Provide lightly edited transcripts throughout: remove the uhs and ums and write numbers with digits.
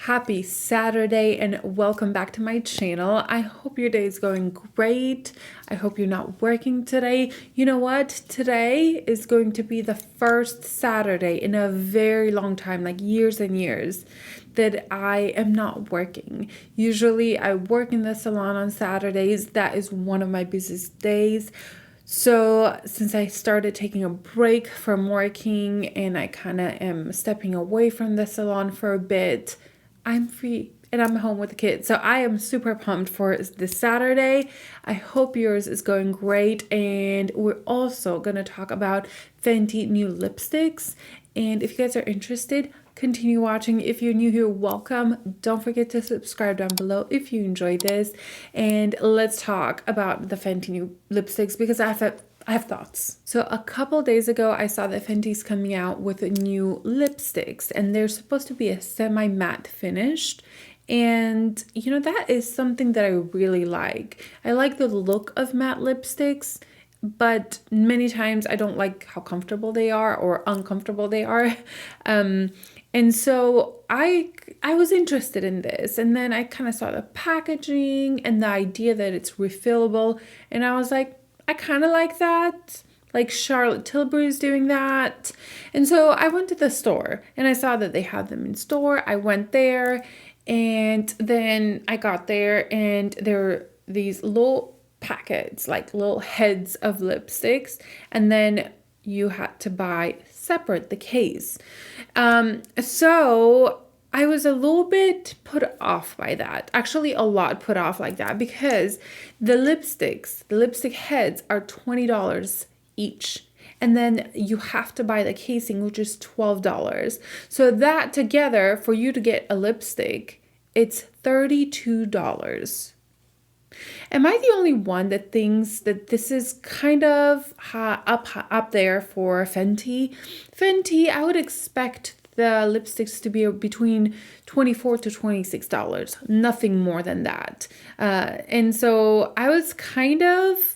Happy Saturday and welcome back to my channel. I hope your day is going great. I hope you're not working today. You know what? Today is going to be the first Saturday in a very long time, like years and years, that I am not working. Usually I work in the salon on Saturdays. That is one of my busiest days. So since I started taking a break from working and I kind of am stepping away from the salon for a bit, I'm free and I'm home with the kids. So I am super pumped for this Saturday. I hope yours is going great. And we're also going to talk about Fenty new lipsticks. And if you guys are interested, continue watching. If you're new here, welcome. Don't forget to subscribe down below if you enjoy this. And let's talk about the Fenty new lipsticks because I have thoughts. So a couple days ago, I saw that Fenty's coming out with new lipsticks and they're supposed to be a semi-matte finished. And you know, that is something that I really like. I like the look of matte lipsticks, but many times I don't like how comfortable they are or uncomfortable they are. And so I was interested in this, and then I kind of saw the packaging and the idea that it's refillable, and I was like, I kind of like that. Like Charlotte Tilbury is doing that. And so I went to the store and I saw that they had them in store. I went there and then I got there and there were these little packets, like little heads of lipsticks. And then you had to buy separate the case. So I was a little bit put off by that. Actually, a lot put off like that because the lipstick heads are $20 each. And then you have to buy the casing, which is $12. So that together, for you to get a lipstick, it's $32. Am I the only one that thinks that this is kind of up there for Fenty? Fenty, I would expect the lipsticks to be between $24 to $26, nothing more than that. And so I was kind of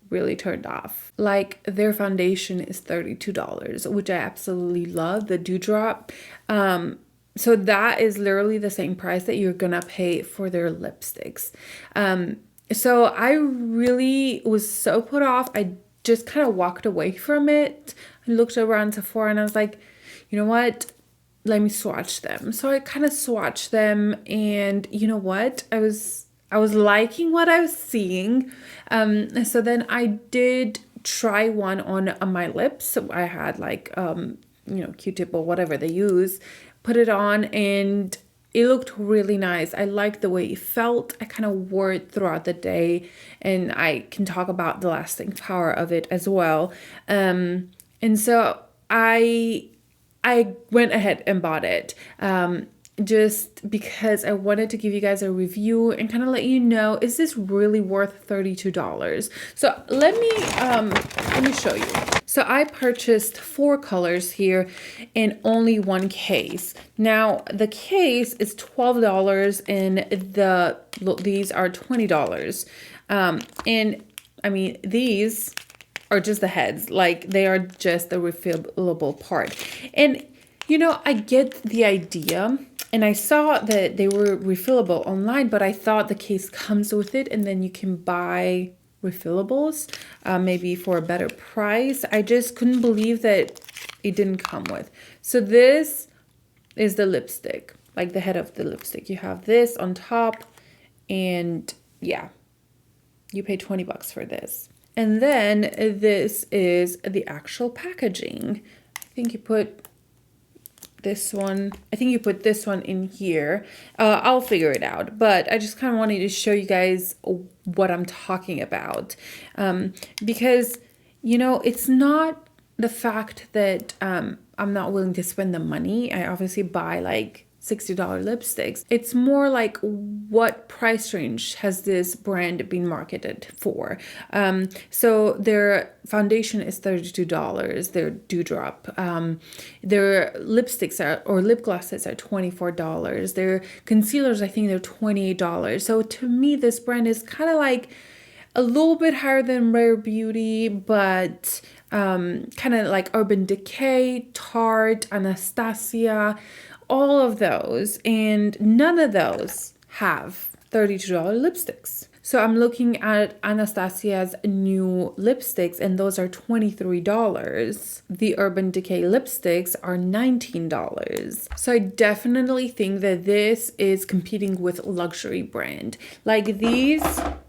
really turned off. Like their foundation is $32, which I absolutely love, the Dewdrop. So that is literally the same price that you're gonna pay for their lipsticks. So I really was so put off. I just kind of walked away from it. I looked around Sephora and I was like, you know what? Let me swatch them. So I kind of swatched them, and you know what? I was liking what I was seeing. So then I did try one on my lips. So I had like Q-tip or whatever they use, put it on, and it looked really nice. I liked the way it felt. I kind of wore it throughout the day, and I can talk about the lasting power of it as well. And so I went ahead and bought it. Just because I wanted to give you guys a review and kind of let you know, is this really worth $32? So let me show you. So I purchased 4 colors here in only one case. Now the case is $12 and these are $20. And I mean, these are just the heads, like they are just the refillable part. And you know, I get the idea. And I saw that they were refillable online, but I thought the case comes with it and then you can buy refillables, maybe for a better price. I just couldn't believe that it didn't come with. So this is the lipstick, like the head of the lipstick. You have this on top, and yeah, you pay $20 for this. And then this is the actual packaging. I think you put this one, in here. I'll figure it out, but I just kind of wanted to show you guys what I'm talking about, because you know, it's not the fact that I'm not willing to spend the money. I obviously buy like $60 lipsticks. It's more like, what price range has this brand been marketed for? So their foundation is $32, their Dewdrop. Their lipsticks or lip glosses are $24. Their concealers, I think they're $28. So to me, this brand is kind of like a little bit higher than Rare Beauty, but kind of like Urban Decay, Tarte, Anastasia, all of those, and none of those have $32 lipsticks. So I'm looking at Anastasia's new lipsticks, and those are $23. The Urban Decay lipsticks are $19. So I definitely think that this is competing with luxury brand. Like these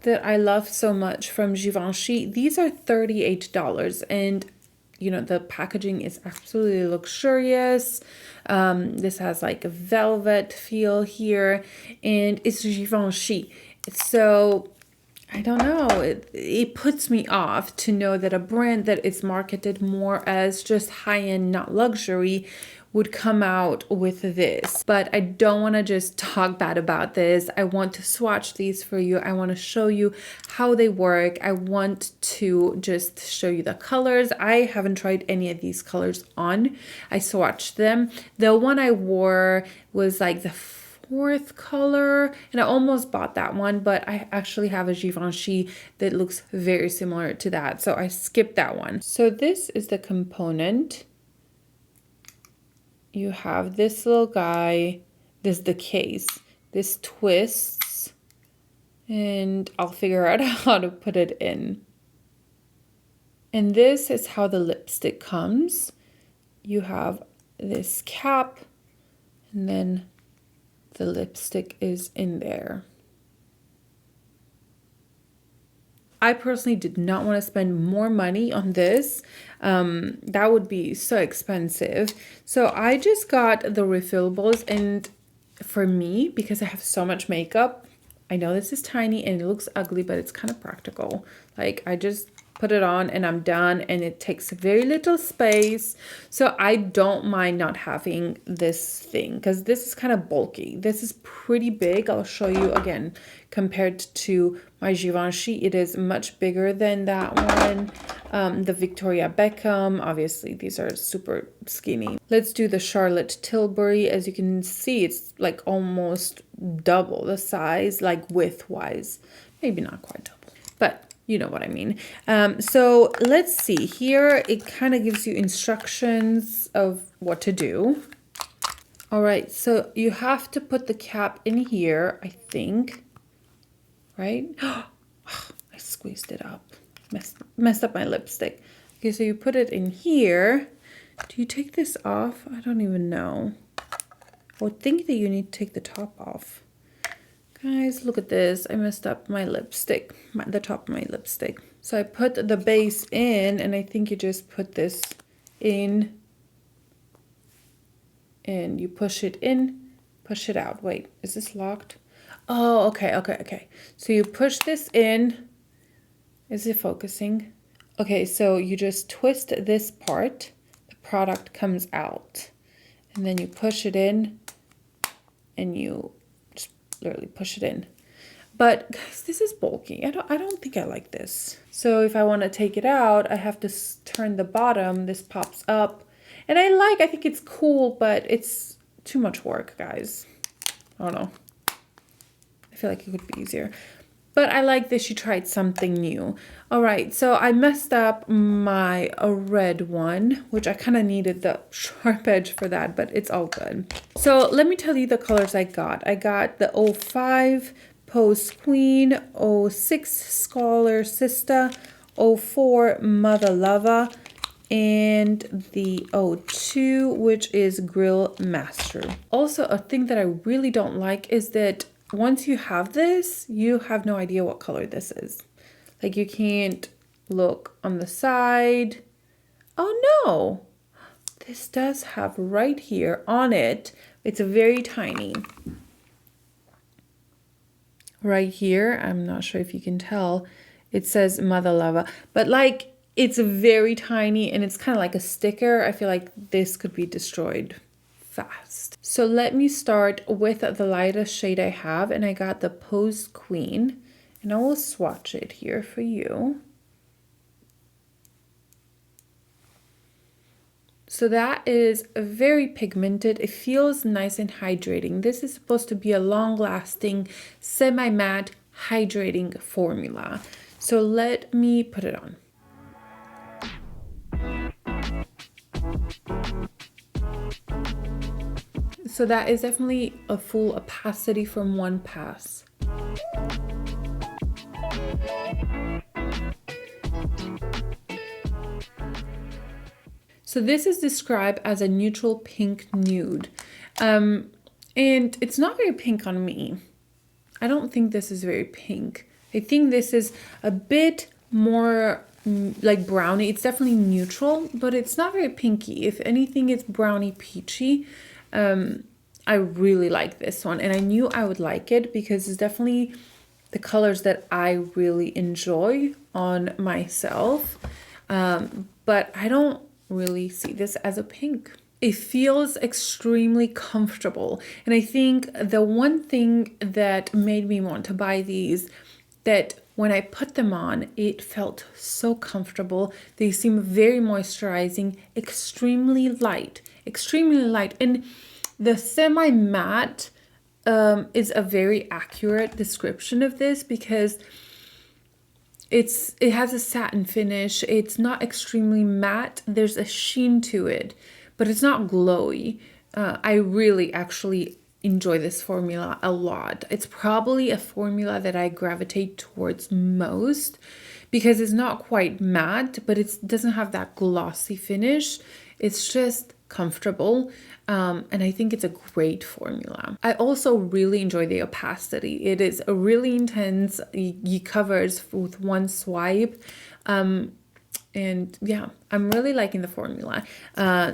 that I love so much from Givenchy, these are $38, and you know, the packaging is absolutely luxurious. This has like a velvet feel here, and it's Givenchy. So I don't know, it puts me off to know that a brand that is marketed more as just high-end, not luxury, would come out with this. But I don't want to just talk bad about this. I want to swatch these for you. I want to show you how they work. I want to just show you the colors. I haven't tried any of these colors on. I swatched them. The one I wore was like the fourth color, and I almost bought that one, but I actually have a Givenchy that looks very similar to that, so I skipped that one. So this is the component. You have this little guy, this is the case, this twists, and I'll figure out how to put it in. And this is how the lipstick comes. You have this cap, and then the lipstick is in there. I personally did not want to spend more money on this. That would be so expensive. So I just got the refillables, and for me, because I have so much makeup, I know this is tiny and it looks ugly, but it's kind of practical. Like I just put it on and I'm done, and it takes very little space. So I don't mind not having this thing because this is kind of bulky. This is pretty big. I'll show you again. Compared to my Givenchy, it is much bigger than that one. The Victoria Beckham, obviously these are super skinny. Let's do the Charlotte Tilbury. As you can see, it's like almost double the size, like width wise. Maybe not quite double, but you know what I mean. So let's see here. It kind of gives you instructions of what to do. All right, so you have to put the cap in here, I think. Right? I squeezed it up. Messed up my lipstick. Okay, so you put it in here. Do you take this off? I don't even know. I would think that you need to take the top off. Guys, look at this. I messed up my lipstick, the top of my lipstick. So I put the base in, and I think you just put this in. And you push it in, push it out. Wait, is this locked? Oh, okay. So you push this in. Is it focusing? Okay, so you just twist this part. The product comes out. And then you push it in. And you just literally push it in. But guys, this is bulky. I don't think I like this. So if I want to take it out, I have to turn the bottom. This pops up. And I think it's cool, but it's too much work, guys. I don't know. I feel like it could be easier. But I like that she tried something new. All right, so I messed up my red one, which I kind of needed the sharp edge for that, but it's all good. So let me tell you the colors I got. I got the 05 Pose Queen, 06 Scholar Sista, 04 Motha Luva, and the 02, which is Grill Mast'r. Also, a thing that I really don't like is that once you have this, you have no idea what color this is. Like you can't look on the side. Oh no, this does have right here on it. It's very tiny. Right here, I'm not sure if you can tell, it says Motha Luva, but like it's very tiny and it's kind of like a sticker. I feel like this could be destroyed fast. So let me start with the lightest shade I have, and I got the Pose Queen, and I will swatch it here for you. So that is very pigmented. It feels nice and hydrating. This is supposed to be a long-lasting semi-matte hydrating formula. So let me put it on. So that is definitely a full opacity from one pass. So this is described as a neutral pink nude. And it's not very pink on me. I don't think this is very pink. I think this is a bit more like brownie. It's definitely neutral, but it's not very pinky. If anything, it's brownie peachy. I really like this one, and I knew I would like it because it's definitely the colors that I really enjoy on myself. But I don't really see this as a pink. It feels extremely comfortable. And I think the one thing that made me want to buy these, that when I put them on, it felt so comfortable. They seem very moisturizing, extremely light. And the semi-matte is a very accurate description of this because it has a satin finish. It's not extremely matte. There's a sheen to it, but it's not glowy. I really actually enjoy this formula a lot. It's probably a formula that I gravitate towards most because it's not quite matte, but it doesn't have that glossy finish. It's just comfortable. And I think it's a great formula. I also really enjoy the opacity. It is a really intense. It covers with one swipe. And yeah, I'm really liking the formula.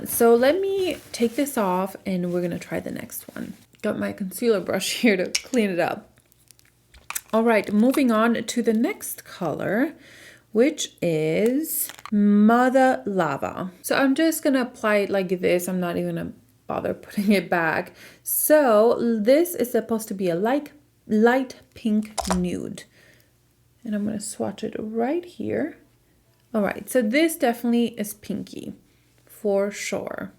So let me take this off and we're gonna try the next one. Got my concealer brush here to clean it up. All right, moving on to the next color, which is Motha Lava. So I'm just gonna apply it like this. I'm not even gonna bother putting it back. So this is supposed to be a light pink nude. And I'm gonna swatch it right here. All right, so this definitely is pinky, for sure.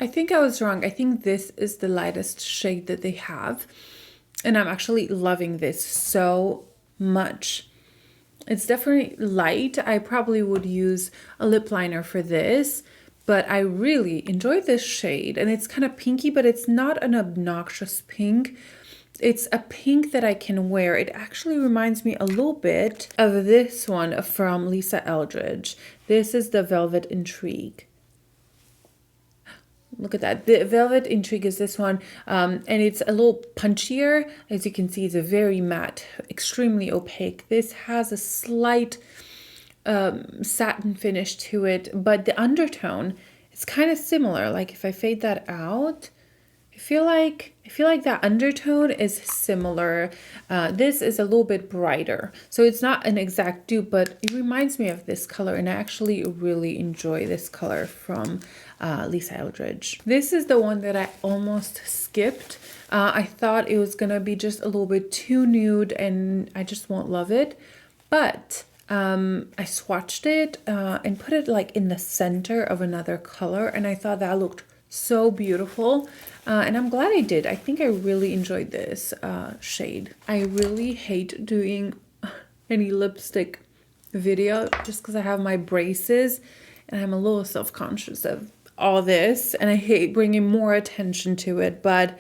I think I was wrong. I think this is the lightest shade that they have. And I'm actually loving this so much. It's definitely light. I probably would use a lip liner for this, but I really enjoy this shade. And it's kind of pinky, but it's not an obnoxious pink. It's a pink that I can wear. It actually reminds me a little bit of this one from Lisa Eldridge. This is the Velvet Intrigue. Look at that. The Velvet Intrigue is this one, and it's a little punchier. As you can see, it's a very matte, extremely opaque. This has a slight satin finish to it, but the undertone is kind of similar. Like if I fade that out, I feel like that undertone is similar. This is a little bit brighter, so it's not an exact dupe, but it reminds me of this color, and I actually really enjoy this color from Lisa Eldridge. This is the one that I almost skipped. I thought it was gonna be just a little bit too nude and I just won't love it, but I swatched it and put it like in the center of another color, and I thought that looked so beautiful, and I'm glad I did. I think I really enjoyed this shade. I really hate doing any lipstick video just because I have my braces and I'm a little self-conscious of all this, and I hate bringing more attention to it, but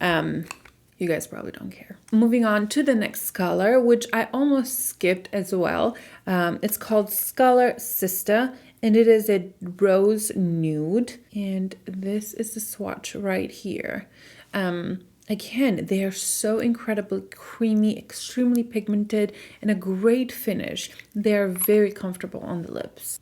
you guys probably don't care. Moving on to the next color, which I almost skipped as well. It's called Color Sista, and it is a rose nude, and this is the swatch right here. Again, they are so incredibly creamy, extremely pigmented, and a great finish. They are very comfortable on the lips.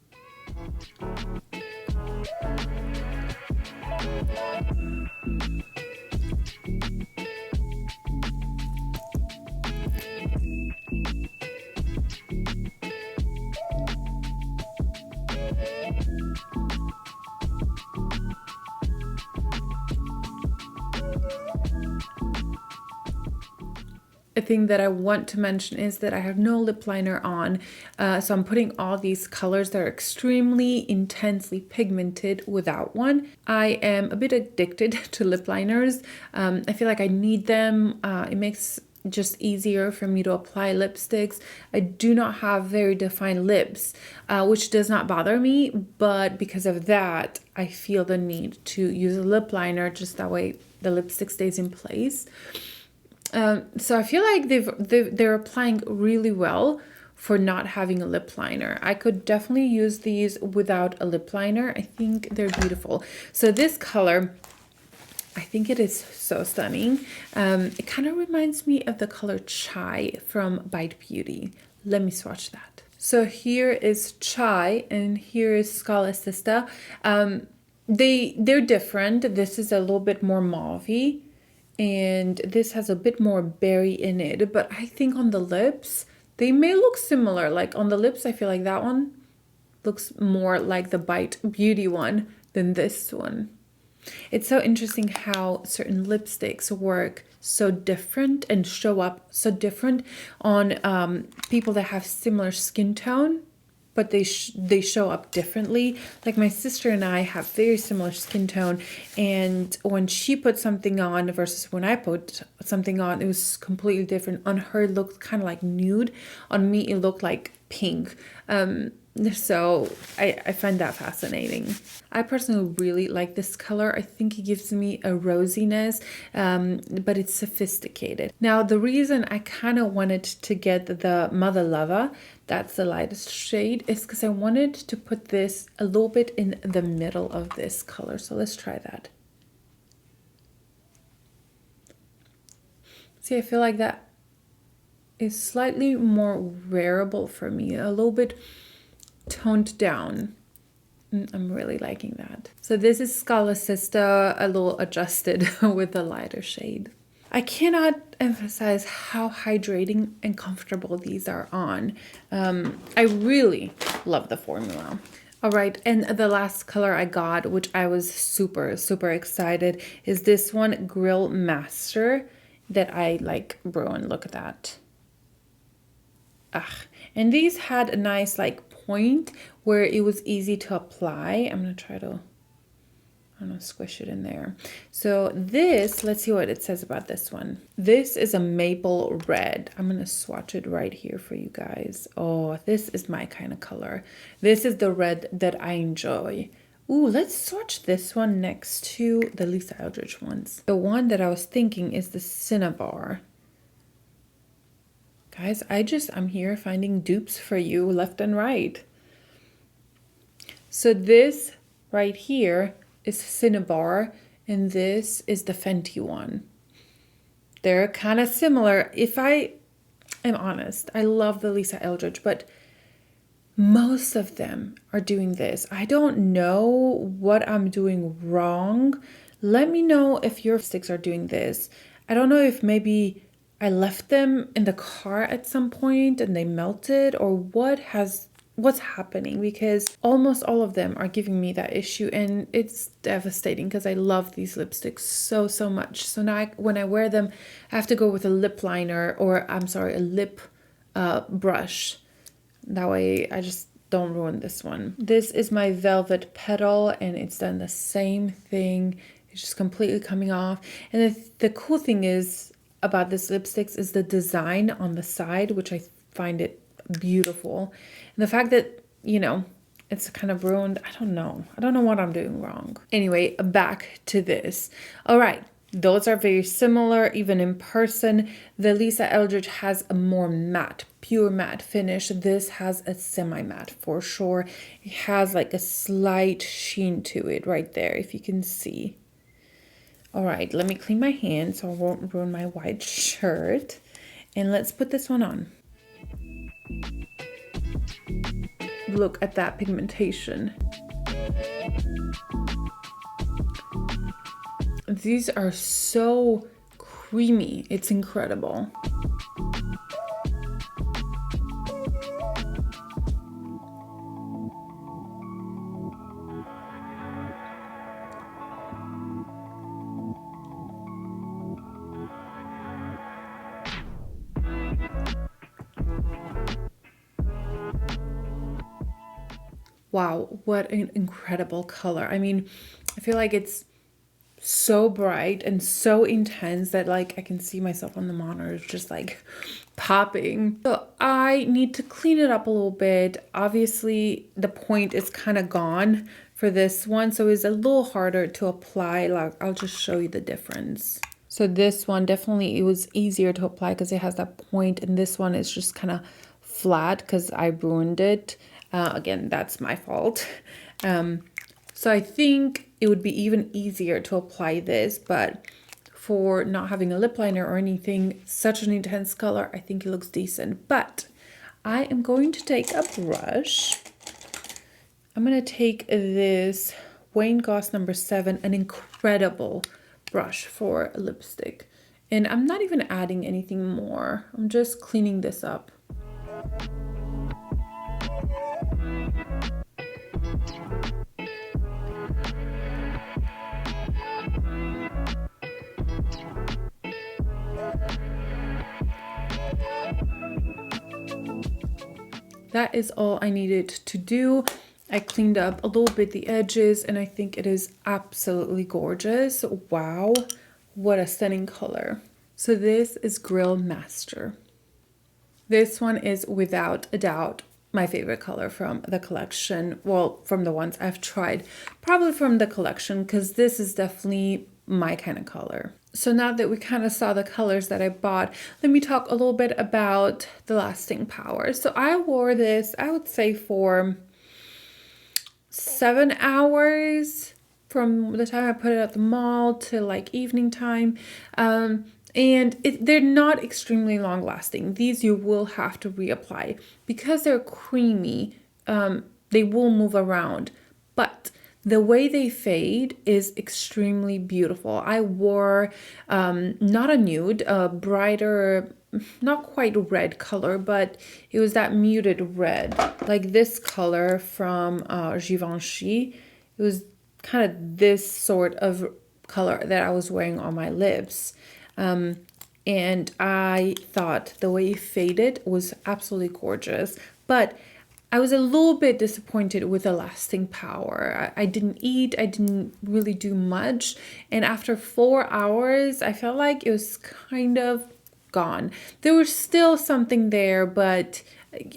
thing that I want to mention is that I have no lip liner on. So I'm putting all these colors that are extremely intensely pigmented without one. I am a bit addicted to lip liners. I feel like I need them. It makes just easier for me to apply lipsticks. I do not have very defined lips, which does not bother me, but because of that, I feel the need to use a lip liner just that way the lipstick stays in place. So I feel like they're applying really well for not having a lip liner. I could definitely use these without a lip liner. I think they're beautiful. So this color, I think it is so stunning. It kind of reminds me of the color Chai from Bite Beauty. Let me swatch that. So here is Chai and here is Scala Sista. They're different. This is a little bit more mauve-y and this has a bit more berry in it. But I think on the lips, they may look similar. Like on the lips, I feel like that one looks more like the Bite Beauty one than this one. It's so interesting how certain lipsticks work so different and show up so different on people that have similar skin tone, but they show up differently. Like my sister and I have very similar skin tone, and when she put something on versus when I put something on, it was completely different. On her, it looked kind of like nude. On me, it looked like pink. So I find that fascinating. I personally really like this color. I think it gives me a rosiness, but it's sophisticated. Now, the reason I kind of wanted to get the Motha Luva, that's the lightest shade, is because I wanted to put this a little bit in the middle of this color. So let's try that. See, I feel like that is slightly more wearable for me, a little bit toned down. I'm really liking that. So this is Scala Sista, a little adjusted with a lighter shade. I cannot emphasize how hydrating and comfortable these are on. I really love the formula. All right, and the last color I got, which I was super, super excited, is this one, Grill Mast'r, that I like. Bro, and look at that. And these had a nice like point where it was easy to apply. I'm gonna try to, I don't know, squish it in there. So this, let's see what it says about this one. This is a maple red. I'm gonna swatch it right here for you guys. Oh, this is my kind of color. This is the red that I enjoy. Ooh, let's swatch this one next to the Lisa Eldridge ones. The one that I was thinking is the Cinnabar. Guys, I'm here finding dupes for you left and right. So this right here is Cinnabar, and this is the Fenty one. They're kind of similar. If I am honest, I love the Lisa Eldridge, but most of them are doing this. I don't know what I'm doing wrong. Let me know if your sticks are doing this. I don't know if maybe I left them in the car at some point and they melted, or what's happening, because almost all of them are giving me that issue, and it's devastating because I love these lipsticks so, so much. So now when I wear them, I have to go with a lip liner, or I'm sorry, a lip brush. That way I just don't ruin this one. This is my Velvet Petal, and it's done the same thing. It's just completely coming off. And the cool thing is about this lipsticks is the design on the side, which I find it beautiful. And the fact that, you know, it's kind of ruined. I don't know what I'm doing wrong. Anyway, back to this. All right, those are very similar, even in person. The Lisa Eldridge has a more matte, pure matte finish. This has a semi-matte for sure. It has like a slight sheen to it right there, if you can see. All right, let me clean my hands so I won't ruin my white shirt. And let's put this one on. Look at that pigmentation. These are so creamy. It's incredible. wow, what an incredible color. I mean, I feel like it's so bright and so intense that like I can see myself on the monitor just like popping. So I need to clean it up a little bit. Obviously the point is kind of gone for this one, so it's a little harder to apply. Like I'll just show you the difference. So this one definitely, it was easier to apply because it has that point, and this one is just kind of flat because I ruined it. Again, that's my fault. So I think it would be even easier to apply this, but for not having a lip liner or anything, such an intense color, I think it looks decent. But I am going to take a brush. I'm going to take this Wayne Goss number 7, an incredible brush for a lipstick. And I'm not even adding anything more. I'm just cleaning this up. That is all I needed to do. I cleaned up a little bit the edges, and I think it is absolutely gorgeous. Wow, what a stunning color. So this is Grill Mast'r. This one is without a doubt my favorite color from the collection. Well, from the ones I've tried, probably from the collection, because this is definitely my kind of color. So now that we kind of saw the colors that I bought, let me talk a little bit about the lasting power. So I wore this, I would say, for 7 hours from the time I put it at the mall to like evening time. And they're not extremely long lasting. These you will have to reapply because they're creamy. They will move around, but the way they fade is extremely beautiful. I wore not a nude, a brighter, not quite red color, but it was that muted red, like this color from Givenchy. It was kind of this sort of color that I was wearing on my lips. And I thought the way it faded was absolutely gorgeous, but I was a little bit disappointed with the lasting power. I didn't eat, I didn't really do much, and after 4 hours, I felt like it was kind of gone. There was still something there, but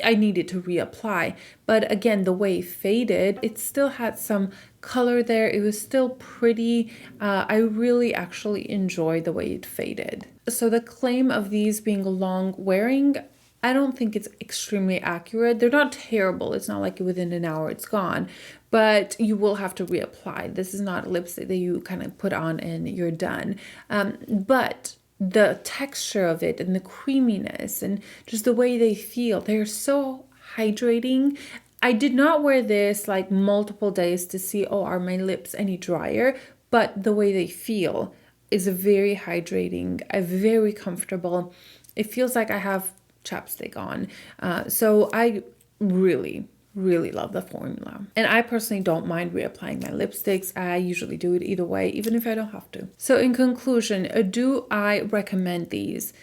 I needed to reapply. But again, the way it faded, it still had some color there. It was still pretty. I really actually enjoyed the way it faded. So the claim of these being long wearing, I don't think it's extremely accurate. They're not terrible. It's not like within an hour it's gone, but you will have to reapply. This is not a lipstick that you kind of put on and you're done. But the texture of it and the creaminess and just the way they feel, they're so hydrating. I did not wear this like multiple days to see, oh, are my lips any drier? But the way they feel is very hydrating, very comfortable. It feels like I have chapstick on. So I really love the formula. And I personally don't mind reapplying my lipsticks. I usually do it either way, even if I don't have to. So in conclusion, do I recommend these?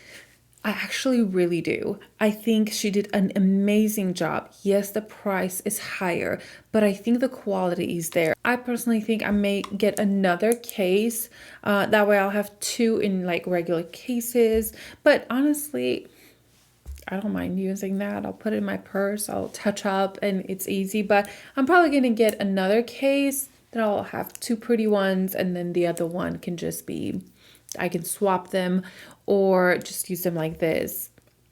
I actually really do. I think she did an amazing job. Yes, the price is higher, but I think the quality is there. I personally think I may get another case. That way I'll have 2 in like regular cases. But honestly, I don't mind using that. I'll put it in my purse, I'll touch up, and it's easy. But I'm probably going to get another case that I'll have 2 pretty ones, and then the other one can just be, I can swap them or just use them like this.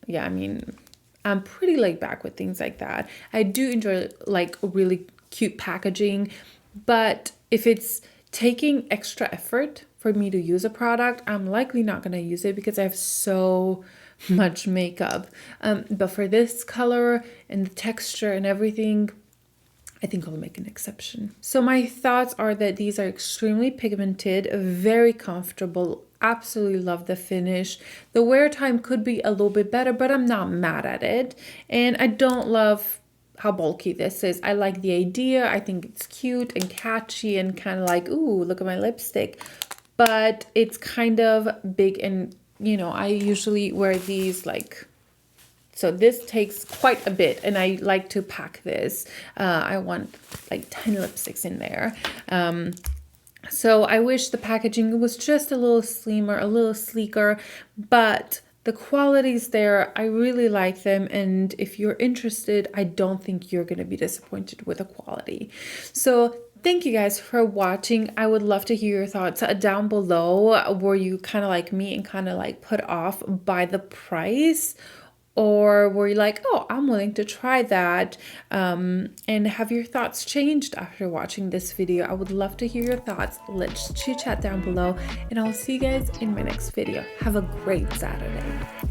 Yeah, I mean, I'm pretty laid back with things like that. I do enjoy like really cute packaging, but if it's taking extra effort for me to use a product, I'm likely not going to use it because I have so much makeup. But for this color and the texture and everything, I think I'll make an exception. So my thoughts are that these are extremely pigmented, very comfortable, absolutely love the finish. The wear time could be a little bit better, but I'm not mad at it. And I don't love how bulky this is. I like the idea. I think it's cute and catchy and kind of like, ooh, look at my lipstick. But it's kind of big, and you know, I usually wear these like So this takes quite a bit, and I like to pack this. I want like 10 lipsticks in there. So I wish the packaging was just a little slimmer, a little sleeker, but the quality's there. I really like them, and if you're interested, I don't think you're going to be disappointed with the quality. So thank you guys for watching. I would love to hear your thoughts down below. Were you kind of like me and kind of like put off by the price? Or were you like, oh, I'm willing to try that? And have your thoughts changed after watching this video? I would love to hear your thoughts. Let's chit chat down below, and I'll see you guys in my next video. Have a great Saturday.